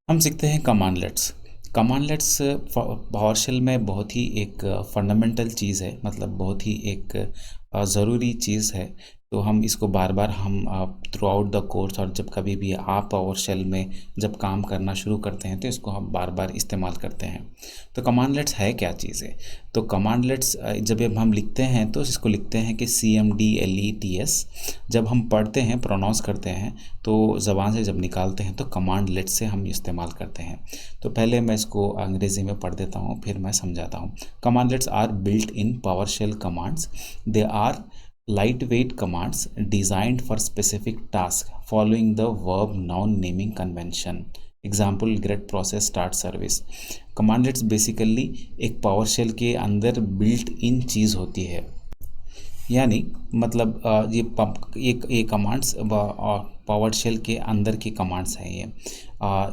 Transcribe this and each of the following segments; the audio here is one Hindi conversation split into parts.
हम सीखते हैं कमांडलेट्स। कमांडलेट्स पावरशेल में बहुत ही एक फंडामेंटल चीज़ है, मतलब बहुत ही एक ज़रूरी चीज़ है। तो हम इसको बार बार हम थ्रू आउट द कोर्स और जब कभी भी आप पावरशेल में जब काम करना शुरू करते हैं तो इसको हम बार बार इस्तेमाल करते हैं। तो कमांडलेट्स है क्या चीज़ है? तो कमांडलेट्स जब हम लिखते हैं तो इसको लिखते हैं कि CMDLETS। जब हम पढ़ते हैं, प्रोनाउंस करते हैं, तो ज़बान से जब निकालते हैं तो कमांडलेट्स से हम इस्तेमाल करते हैं। तो पहले मैं इसको अंग्रेज़ी में पढ़ देता हूँ, फिर मैं समझाता हूँ। Cmdlets are built in PowerShell commands. They are lightweight commands designed for specific task following the verb noun naming convention. Example get process start service। Cmdlets basically एक पावरशेल के अंदर बिल्ट इन चीज़ होती है, यानी मतलब ये कमांड्स पावर शेल के अंदर के कमांड्स हैं ये।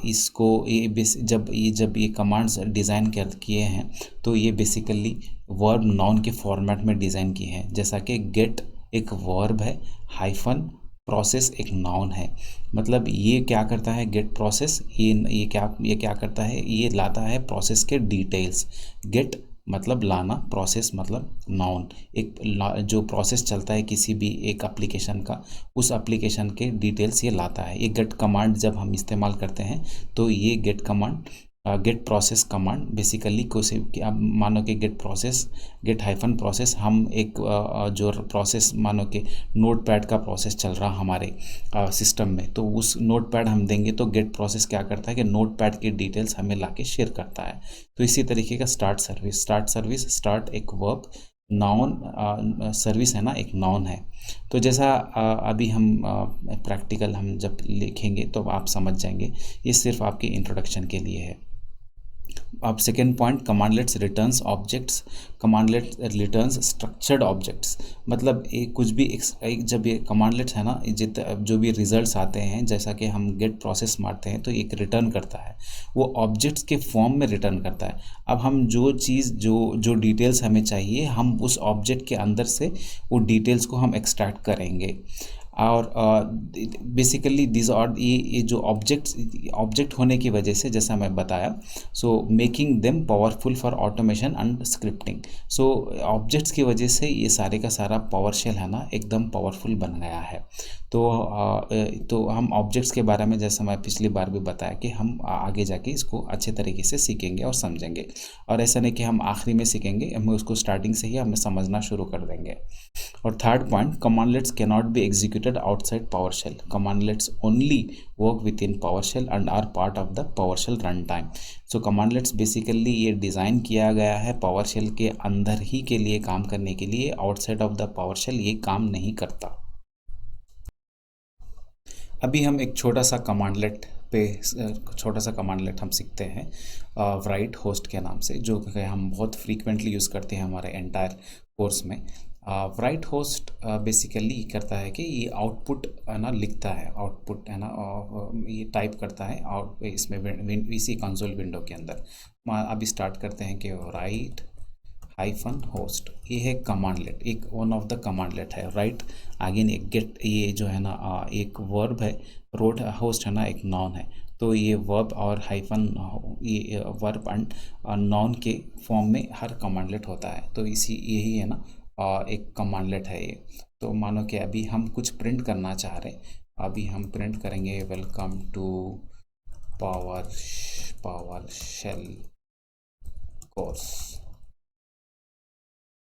इसको जब ये कमांड्स डिज़ाइन कर किए हैं तो ये बेसिकली वर्ब नाउन के फॉर्मेट में डिज़ाइन किए हैं। जैसा कि गेट एक वर्ब है, हाइफन प्रोसेस एक नाउन है। मतलब ये क्या करता है, गेट प्रोसेस, ये क्या करता है, ये लाता है प्रोसेस के डिटेल्स। गेट मतलब लाना, प्रोसेस मतलब नाउन। जो प्रोसेस चलता है किसी भी एक एप्लीकेशन का, उस एप्लीकेशन के डिटेल्स ये लाता है। ये गेट कमांड जब हम इस्तेमाल करते हैं तो ये get command, get process command basically अब मानो कि गेट हाइफन प्रोसेस, हम एक जो प्रोसेस मानो कि नोट पैड का प्रोसेस चल रहा हमारे सिस्टम में, तो उस नोट पैड हम देंगे तो गेट प्रोसेस क्या करता है कि नोट पैड की डिटेल्स हमें लाके शेयर करता है। तो इसी तरीके का स्टार्ट एक वर्ब, नाउन सर्विस है ना, एक नाउन है। तो जैसा अभी हम प्रैक्टिकल हम जब लिखेंगे तो आप समझ जाएंगे। ये सिर्फ आपके इंट्रोडक्शन के लिए है। अब second point, cmdlets returns objects. Cmdlet returns structured objects. मतलब एक कुछ भी जब ये कमांडलेट्स है ना, जो भी रिजल्ट्स आते हैं, जैसा कि हम गेट प्रोसेस मारते हैं तो एक रिटर्न करता है, वो ऑब्जेक्ट्स के फॉर्म में रिटर्न करता है। अब हम जो चीज़ जो डिटेल्स हमें चाहिए, हम उस ऑब्जेक्ट के अंदर से वो डिटेल्स को हम एक्सट्रैक्ट करेंगे। और बेसिकली दिस और ये जो ऑब्जेक्ट होने की वजह से, जैसा मैं बताया, so making them powerful for automation and scripting. So objects की वजह से ये सारे का सारा पावरशेल है ना एकदम पावरफुल बन गया है। तो हम ऑब्जेक्ट्स के बारे में, जैसा मैं पिछली बार भी बताया, कि हम आगे जाके इसको अच्छे तरीके से सीखेंगे और समझेंगे। और ऐसा नहीं कि हम आखिरी में सीखेंगे, हम उसको स्टार्टिंग से ही हमें समझना शुरू कर देंगे। और third point, cmdlets cannot be executed outside PowerShell. Cmdlets only work within PowerShell and are part of the PowerShell run time. So cmdlets basically ये डिज़ाइन किया गया है पावरशेल के अंदर ही के लिए काम करने के लिए, आउटसाइड ऑफ द पावरशेल ये काम नहीं करता। अभी हम एक छोटा सा कमांडलेट हम सीखते हैं राइट होस्ट के नाम से, जो कि हम बहुत फ्रीक्वेंटली यूज़ करते हैं हमारे एंटायर कोर्स में। राइट होस्ट बेसिकली करता है कि ये आउटपुट है ना लिखता है, आउटपुट है ना, ये टाइप करता है और इसमें इसी कंसोल विंडो के अंदर। अभी स्टार्ट करते हैं कि राइट हाइफन होस्ट, ये है कमांडलेट, एक वन ऑफ द कमांडलेट है। राइट अगेन एक गेट, ये जो है ना एक वर्ब है, रोड होस्ट है ना एक नॉन है। तो ये वर्ब और हाइफन, ये वर्ब एंड नॉन के फॉर्म में हर कमांडलेट होता है। तो इसी यही है ना एक कमांडलेट है ये। तो मानो कि अभी हम कुछ प्रिंट करना चाह रहे हैं, अभी हम प्रिंट करेंगे welcome to PowerShell course.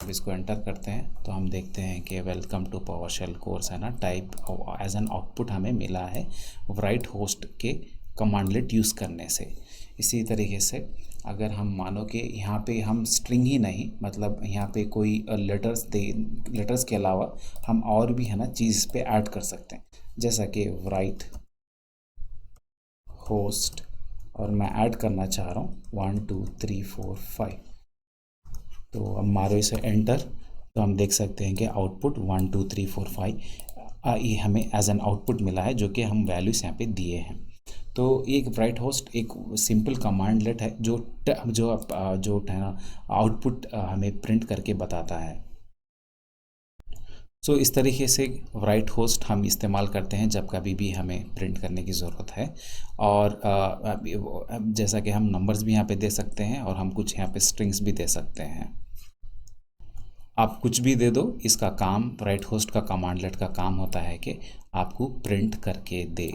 अब इसको एंटर करते हैं तो हम देखते हैं कि वेलकम टू पावरशेल कोर्स है ना, टाइप एज एन आउटपुट हमें मिला है राइट होस्ट के कमांडलेट यूज़ करने से। इसी तरीके से अगर हम मानो कि यहाँ पे हम स्ट्रिंग ही नहीं, मतलब यहाँ पे कोई लेटर्स के अलावा हम और भी है ना चीज़ पे ऐड कर सकते हैं, जैसा कि राइट होस्ट, और मैं ऐड करना चाह रहा हूँ 1 2 3 4 5। तो अब मारो इसे एंटर, तो हम देख सकते हैं कि आउटपुट 1 2 3 4 5 ये हमें एज एन आउटपुट मिला है, जो कि हम वैल्यूज़ यहाँ पे दिए हैं। तो एक राइट होस्ट एक सिंपल कमांडलेट है जो है ना आउटपुट हमें प्रिंट करके बताता है। सो इस तरीके से राइट होस्ट हम इस्तेमाल करते हैं जब कभी भी हमें प्रिंट करने की ज़रूरत है। और अब जैसा कि हम नंबर्स भी यहाँ पे दे सकते हैं और हम कुछ यहाँ पे स्ट्रिंग्स भी दे सकते हैं। आप कुछ भी दे दो, इसका काम राइट होस्ट का कमांडलेट का काम होता है कि आपको प्रिंट करके दे।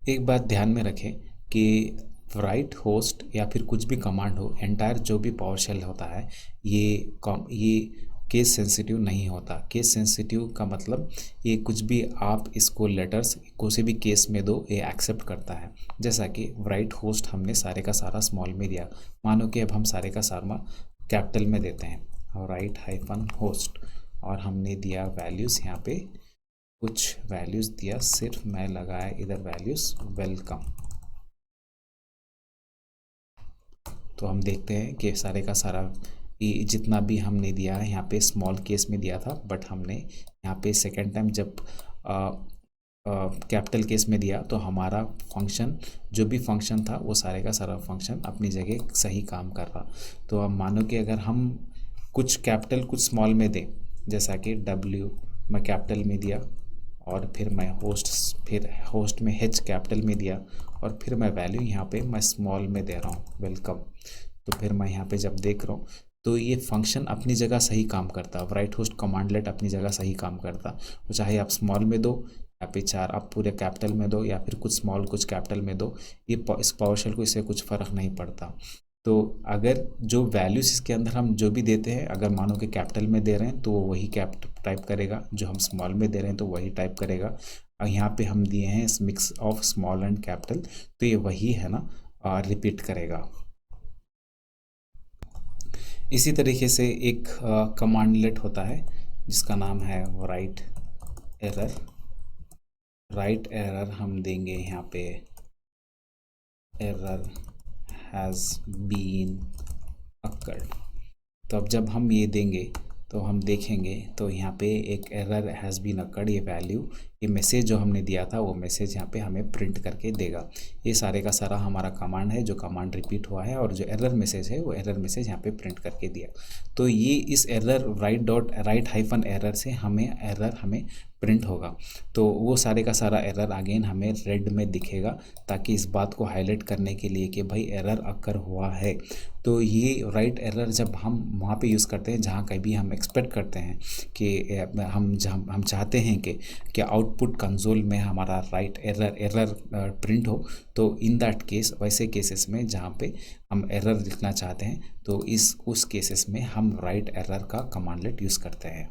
एक बात ध्यान में रखें कि राइट होस्ट या फिर कुछ भी कमांड हो, एंटायर जो भी पावर शेल होता है, ये केस सेंसिटिव नहीं होता। केस सेंसिटिव का मतलब ये कुछ भी आप इसको लेटर्स किसी भी केस में दो, ये एक्सेप्ट करता है। जैसा कि राइट होस्ट हमने सारे का सारा स्मॉल में दिया, मानो कि अब हम सारे का सारा कैपिटल में देते हैं, राइट हाइफन होस्ट, और हमने दिया वैल्यूज़, यहाँ पे कुछ वैल्यूज़ दिया, सिर्फ मैं लगाया इधर वैल्यूज़ वेलकम। तो हम देखते हैं कि सारे का सारा ये जितना भी हमने दिया है यहाँ पे स्मॉल केस में दिया था, बट हमने यहाँ पे सेकेंड टाइम जब कैपिटल केस में दिया तो हमारा फंक्शन, जो भी फंक्शन था वो सारे का सारा फंक्शन अपनी जगह सही काम कर रहा। तो अब मानो कि अगर हम कुछ कैपिटल कुछ स्मॉल में दें, जैसा कि W मैं कैपिटल में दिया, और फिर मैं होस्ट में H कैपिटल में दिया, और फिर मैं वैल्यू यहाँ पे मैं स्मॉल में दे रहा हूँ वेलकम। तो फिर मैं यहाँ पे जब देख रहा हूँ तो ये फंक्शन अपनी जगह सही काम करता, राइट होस्ट कमांडलेट अपनी जगह सही काम करता। तो चाहे आप स्मॉल में दो या फिर चार आप पूरे कैपिटल में दो या फिर कुछ स्मॉल कुछ कैपिटल में दो, ये इस पावर शेल को इससे कुछ फ़र्क नहीं पड़ता। तो अगर जो वैल्यूज़ इसके अंदर हम जो भी देते हैं, अगर मानो कि कैपिटल में दे रहे हैं तो वो वही टाइप करेगा, जो हम स्मॉल में दे रहे हैं तो वही टाइप करेगा। और यहाँ पे हम दिए हैं mix of small and capital, तो ये वही है ना, रिपीट करेगा। इसी तरीके से एक कमांडलेट होता है जिसका नाम है राइट एरर। राइट एरर हम देंगे यहाँ पे एरर हैज़ बीन अकर्ड। तो अब जब हम ये देंगे तो हम देखेंगे तो यहाँ पे एक एरर हैज़ बीन अकर्ड, ये वैल्यू, ये मैसेज जो हमने दिया था वो मैसेज यहाँ पे हमें प्रिंट करके देगा। ये सारे का सारा हमारा कमांड है, जो कमांड रिपीट हुआ है, और जो एरर मैसेज है वो एरर मैसेज यहाँ पे प्रिंट करके दिया। तो ये इस एरर राइट हाइफन एरर से हमें प्रिंट होगा। तो वो सारे का सारा एरर अगेन हमें रेड में दिखेगा, ताकि इस बात को हाईलाइट करने के लिए कि भाई एरर अकर हुआ है। तो ये राइट एरर जब हम वहाँ पे यूज़ करते हैं जहाँ कभी हम एक्सपेक्ट करते हैं कि हम चाहते हैं कि आउटपुट कंसोल में हमारा राइट एरर प्रिंट हो, तो इन दैट केस, वैसे केसेस में जहाँ पे हम एरर लिखना चाहते हैं, तो उस केसेस में हम राइट एरर का कमांडलेट यूज़ करते हैं।